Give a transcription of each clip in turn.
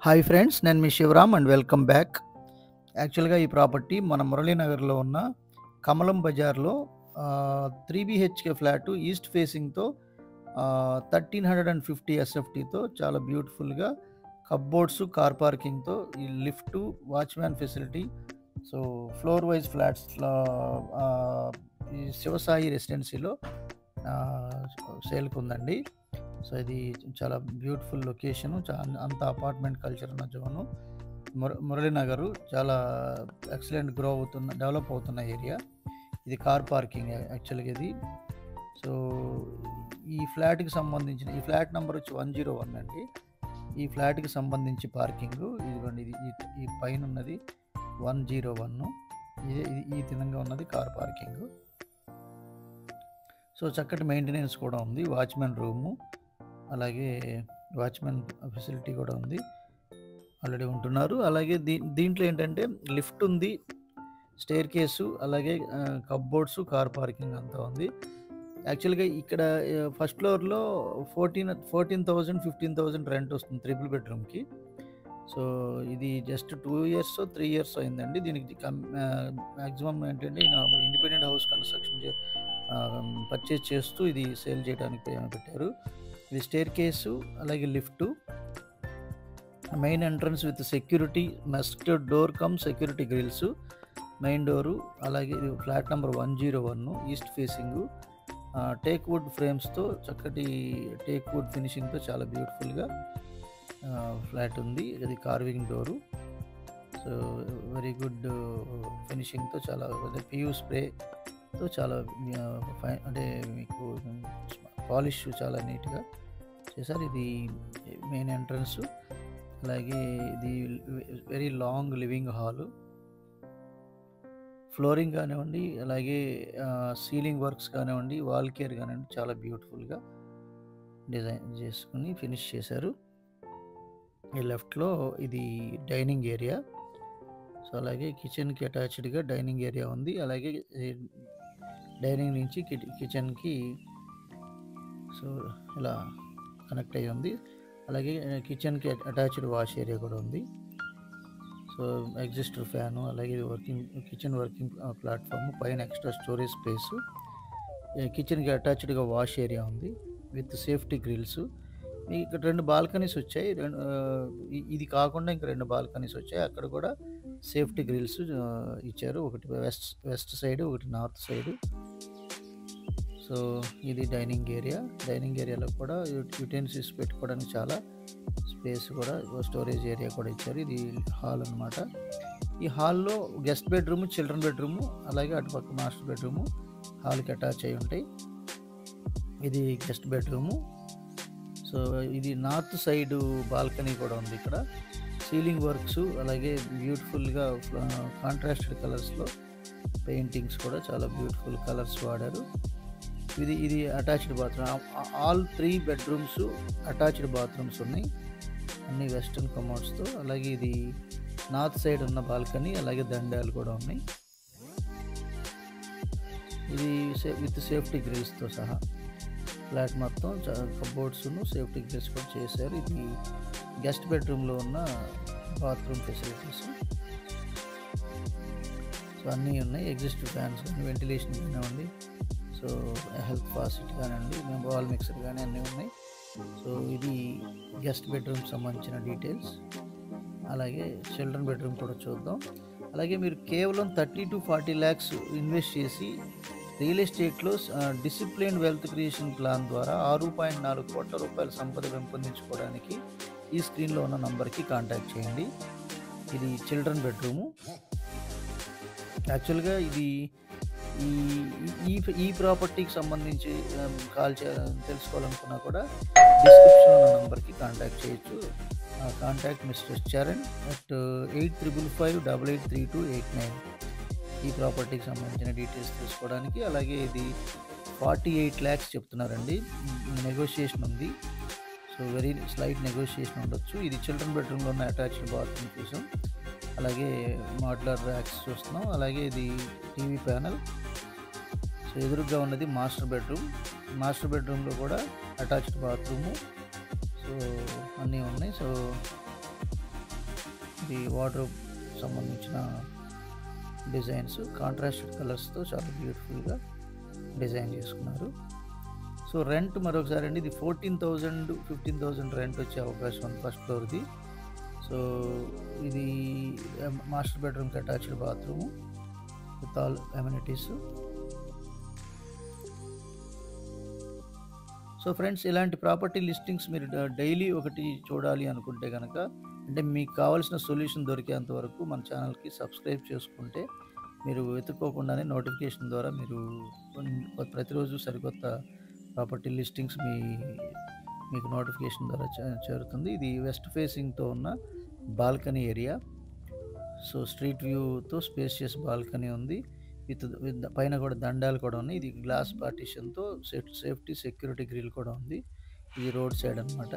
Hi friends, నేను మీ Shivaram and welcome back. యాక్చువల్గా ఈ ప్రాపర్టీ మన మురళీనగర్లో ఉన్న కమలం బజార్లో 3 BHK ఫ్లాటు ఈస్ట్ ఫేసింగ్తో 1350 SFTతో చాలా బ్యూటిఫుల్గా కప్బోర్డ్స్, కార్ పార్కింగ్తో, ఈ lift, watchman facility, so floor wise ఫ్లాట్స్లో ఈ శివసాయి రెసిడెన్సీలో సేల్కి ఉందండి. సో ఇది చాలా బ్యూటిఫుల్ లొకేషను, అంత అపార్ట్మెంట్ కల్చర్ ఉన్న జోను. మురళీనగర్ చాలా ఎక్సలెంట్ డెవలప్ అవుతున్న ఏరియా. ఇది కార్ పార్కింగ్ యాక్చువల్గా ఇది. సో ఈ ఫ్లాట్కి సంబంధించిన ఈ ఫ్లాట్ నెంబర్ వచ్చి 101 అండి. ఈ ఫ్లాట్కి సంబంధించి పార్కింగ్ ఇదిగోండి, ఈ పైన ఉన్నది 101, ఈ తినంగా ఉన్నది కార్ పార్కింగ్. సో చక్కటి మెయింటెనెన్స్ కూడా ఉంది. వాచ్మెన్ రూము, అలాగే వాచ్మెన్ ఫెసిలిటీ కూడా ఉంది, ఆల్రెడీ ఉంటున్నారు. అలాగే దీంట్లో ఏంటంటే లిఫ్ట్ ఉంది, స్టేర్ కేసు, అలాగే కప్బోర్డ్స్, కార్ పార్కింగ్ అంతా ఉంది. యాక్చువల్గా ఇక్కడ ఫస్ట్ ఫ్లోర్లో 14,000 15,000 రెంట్ వస్తుంది ట్రిపుల్ బెడ్రూమ్కి. సో ఇది జస్ట్ 2 years 3 years అయిందండి. దీనికి మ్యాక్సిమం ఏంటంటే ఇండిపెండెంట్ హౌస్ కన్స్ట్రక్షన్ పర్చేజ్ చేస్తూ ఇది సేల్ చేయడానికి పెట్టారు. ఇది స్టేర్ కేసు, అలాగే lift, main entrance with security, mosquito door cum security grills, main door. అలాగే ఇది flat number 101 east facing, teak wood ఫ్రేమ్స్తో, చక్కటి టేక్ వుడ్ ఫినిషింగ్తో చాలా బ్యూటిఫుల్గా ఫ్లాట్ ఉంది. ఇది carving door. So very good ఫినిషింగ్తో, చాలా పియూ స్ప్రేతో చాలా అంటే మీకు పాలిష్ చాలా నీట్గా చేశారు. ఇది మెయిన్ ఎంట్రన్స్. అలాగే ఇది very long living hall. Flooring కానివ్వండి, అలాగే సీలింగ్ వర్క్స్ కానివ్వండి, వాల్ కేర్ కానివ్వండి, చాలా బ్యూటిఫుల్గా డిజైన్ చేసుకుని ఫినిష్ చేశారు. ఈ లెఫ్ట్లో ఇది డైనింగ్ ఏరియా. సో అలాగే కిచెన్కి అటాచ్డ్గా డైనింగ్ ఏరియా ఉంది. అలాగే డైనింగ్ నుంచి కిచెన్కి సో ఇలా కనెక్ట్ అయ్యి ఉంది. అలాగే కిచెన్కి అటాచ్డ్ వాష్ ఏరియా కూడా ఉంది. సో ఎగ్జిస్టర్ ఫ్యాను, అలాగే కిచెన్ వర్కింగ్ ప్లాట్ఫామ్, పైన ఎక్స్ట్రా స్టోరేజ్ స్పేసు, కిచెన్కి అటాచ్డ్గా వాష్ ఏరియా ఉంది విత్ సేఫ్టీ గ్రిల్స్. మీకు ఇక్కడ 2 బాల్కనీస్ వచ్చాయి. ఇది కాకుండా ఇంకా 2 బాల్కనీస్ వచ్చాయి. అక్కడ కూడా సేఫ్టీ గ్రిల్స్ ఇచ్చారు. ఒకటి వెస్ట్ సైడ్, ఒకటి నార్త్ సైడ్. సో ఇది డైనింగ్ ఏరియా. డైనింగ్ ఏరియాలో కూడా యుటెన్సిల్స్ పెట్టుకోవడానికి చాలా స్పేస్ కూడా, స్టోరేజ్ ఏరియా కూడా ఇచ్చారు. ఇది హాల్ అనమాట. ఈ హాల్లో గెస్ట్ బెడ్రూము, చిల్డ్రన్ బెడ్రూము, అలాగే అటుపక్క మాస్టర్ బెడ్రూము హాల్కి అటాచ్ అయి ఉంటాయి. ఇది గెస్ట్ బెడ్రూము. సో ఇది నార్త్ సైడ్ బాల్కనీ కూడా ఉంది. ఇక్కడ సీలింగ్ వర్క్స్, అలాగే బ్యూటిఫుల్గా కాంట్రాస్టెడ్ కలర్స్లో పెయింటింగ్స్ కూడా చాలా బ్యూటిఫుల్ కలర్స్ వాడారు. ఇది attached bathroom. All 3 bedrooms attached bathrooms ఉన్నాయి, అన్ని వెస్టర్న్ కమోడ్స్తో. అలాగే ఇది నార్త్ సైడ్ ఉన్న బాల్కనీ, అలాగే దండాలు కూడా ఉన్నాయి. ఇది విత్ సేఫ్టీ గ్రిల్స్తో సహా ఫ్లాట్ మొత్తం కబోర్డ్స్ను సేఫ్టీ గ్రిల్స్ కూడా చేశారు. ఇది గెస్ట్ బెడ్రూమ్లో ఉన్న బాత్రూమ్ ఫెసిలిటీస్. సో అన్నీ ఉన్నాయి. ఎగ్జిస్ట్ ఫ్యాన్స్ కానీ, వెంటిలేషన్ కానివ్వండి, సో హెల్త్ ఫాసిలిటీ కానివ్వండి, వాల్ మిక్సర్ కానీ అన్నీ ఉన్నాయి. సో ఇది గెస్ట్ బెడ్రూమ్కి సంబంధించిన డీటెయిల్స్. అలాగే చిల్డ్రన్ బెడ్రూమ్ కూడా చూద్దాం. అలాగే మీరు కేవలం 30 to 40 lakhs ఇన్వెస్ట్ చేసి రియల్ ఎస్టేట్లో డిసిప్లిన్ వెల్త్ క్రియేషన్ ప్లాన్ ద్వారా 6.4 కోట్ల రూపాయల సంపద పెంపొందించుకోవడానికి ఈ స్క్రీన్లో ఉన్న నంబర్కి కాంటాక్ట్ చేయండి. ఇది చిల్డ్రన్ బెడ్రూము. యాక్చువల్గా ఇది ఈ ప్రాపర్టీకి సంబంధించి తెలుసుకోవాలనుకున్నా కూడా డిస్క్రిప్షన్ ఉన్న నంబర్కి కాంటాక్ట్ చేయొచ్చు. కాంటాక్ట్ మిస్టర్ చరణ్ at 8555883289 ఈ ప్రాపర్టీకి సంబంధించిన డీటెయిల్స్ తెలుసుకోవడానికి. అలాగే ఇది 48 lakhs చెప్తున్నారండి. నెగోషియేషన్ ఉంది. సో వెరీ స్లైట్ నెగోషియేషన్ ఉండొచ్చు. ఇది చిల్డ్రన్ బెడ్రూమ్లో ఉన్న అటాచ్డ్ బాత్రూమ్ కోసం. అలాగే మాడ్యులర్ ర్యాక్స్ చూస్తున్నాం. అలాగే ఇది టీవీ ప్యానల్. సో ఎదురుగా ఉన్నది మాస్టర్ బెడ్రూమ్. మాస్టర్ బెడ్రూమ్లో కూడా అటాచ్డ్ బాత్రూము. సో అన్నీ ఉన్నాయి. సో ఇది వార్డ్రోబ్ సంబంధించిన డిజైన్స్ కాంట్రాస్టెడ్ కలర్స్తో చాలా బ్యూటిఫుల్గా డిజైన్ చేసుకున్నారు. సో రెంట్ మరొకసారి అండి, ఇది 14,000 15,000 రెంట్ వచ్చే అవకాశం ఉంది ఫస్ట్ ఫ్లోర్ది. సో ఇది మాస్టర్ బెడ్రూమ్కి attached bathroom with all amenities. So friends, ఇలాంటి ప్రాపర్టీ లిస్టింగ్స్ మీరు డైలీ ఒకటి చూడాలి అనుకుంటే కనుక, అంటే మీకు కావాల్సిన సొల్యూషన్ దొరికేంత వరకు మన ఛానల్కి సబ్స్క్రైబ్ చేసుకుంటే మీరు వెతుక్కోకుండానే నోటిఫికేషన్ ద్వారా మీరు ప్రతిరోజు సరికొత్త ప్రాపర్టీ లిస్టింగ్స్ మీకు నోటిఫికేషన్ ద్వారా చేరుతుంది. ఇది వెస్ట్ ఫేసింగ్తో ఉన్న బాల్కనీ ఏరియా. సో స్ట్రీట్ వ్యూతో స్పేషియస్ బాల్కనీ ఉంది. విత్ పైన కూడా దండాలు కూడా ఉన్నాయి. ఇది గ్లాస్ పార్టీషన్తో సేఫ్టీ సెక్యూరిటీ గ్రిల్ కూడా ఉంది. ఇది రోడ్ సైడ్ అనమాట.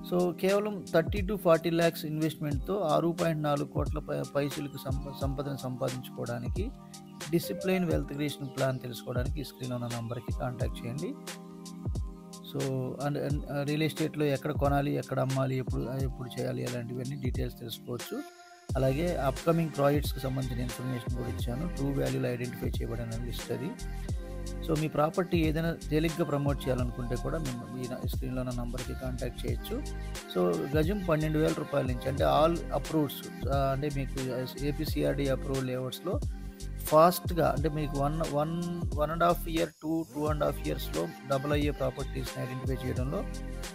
సో కేవలం 30 to 40 lakhs ఇన్వెస్ట్మెంట్తో 6.4 కోట్ల పైసలకు సంపదను సంపాదించుకోవడానికి డిసిప్లైన్ వెల్త్ క్రియేషన్ ప్లాన్ తెలుసుకోవడానికి ఈ స్క్రీన్ ఉన్న నంబర్కి కాంటాక్ట్ చేయండి. సో అండ్ రియల్ ఎస్టేట్లో ఎక్కడ కొనాలి, ఎక్కడ అమ్మాలి, ఎప్పుడు చేయాలి, అలాంటివన్నీ డీటెయిల్స్ తెలుసుకోవచ్చు. అలాగే అప్కమింగ్ ప్రాజెక్ట్స్కి సంబంధించిన ఇన్ఫర్మేషన్ కూడా ఇచ్చాను. ట్రూ వాల్యూలు ఐడెంటిఫై చేయబడిన లిస్ట్ అది. సో మీ ప్రాపర్టీ ఏదైనా తేలిగ్గా ప్రమోట్ చేయాలనుకుంటే కూడా మేము ఈ స్క్రీన్లో ఉన్న నంబర్కి కాంటాక్ట్ చేయొచ్చు. సో గజం 12,000 రూపాయల నుంచి, అంటే ఆల్ అప్రూవ్డ్స్, అంటే మీకు ఏపీసీఆర్డీ అప్రూవల్ లేఅవుట్స్లో ఫాస్ట్గా, అంటే మీకు 1.5 year 2.5 yearsలో డబుల్ అయ్యే ప్రాపర్టీస్ని ఐడెంటిఫై చేయడంలో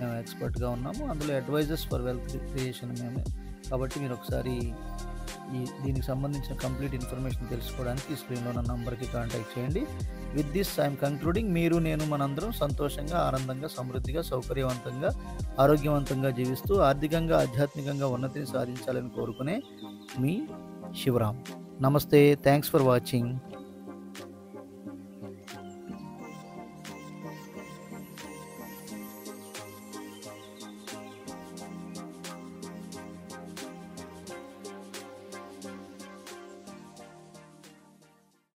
మేము ఎక్స్పర్ట్గా ఉన్నాము. అందులో అడ్వైజర్స్ ఫర్ వెల్త్ క్రియేషన్ మేమే. కాబట్టి మీరు ఒకసారి దీనికి సంబంధించిన కంప్లీట్ ఇన్ఫర్మేషన్ తెలుసుకోవడానికి ఈ స్క్రీన్లో ఉన్న నంబర్కి కాంటాక్ట్ చేయండి. With this I'm concluding. మీరు, నేను, మనందరం సంతోషంగా, ఆనందంగా, సమృద్ధిగా, సౌకర్యవంతంగా, ఆరోగ్యవంతంగా జీవిస్తూ ఆర్థికంగా, ఆధ్యాత్మికంగా ఉన్నతిని సాధించాలని కోరుకునే మీ శివరామ్. నమస్తే. Thanks for watching.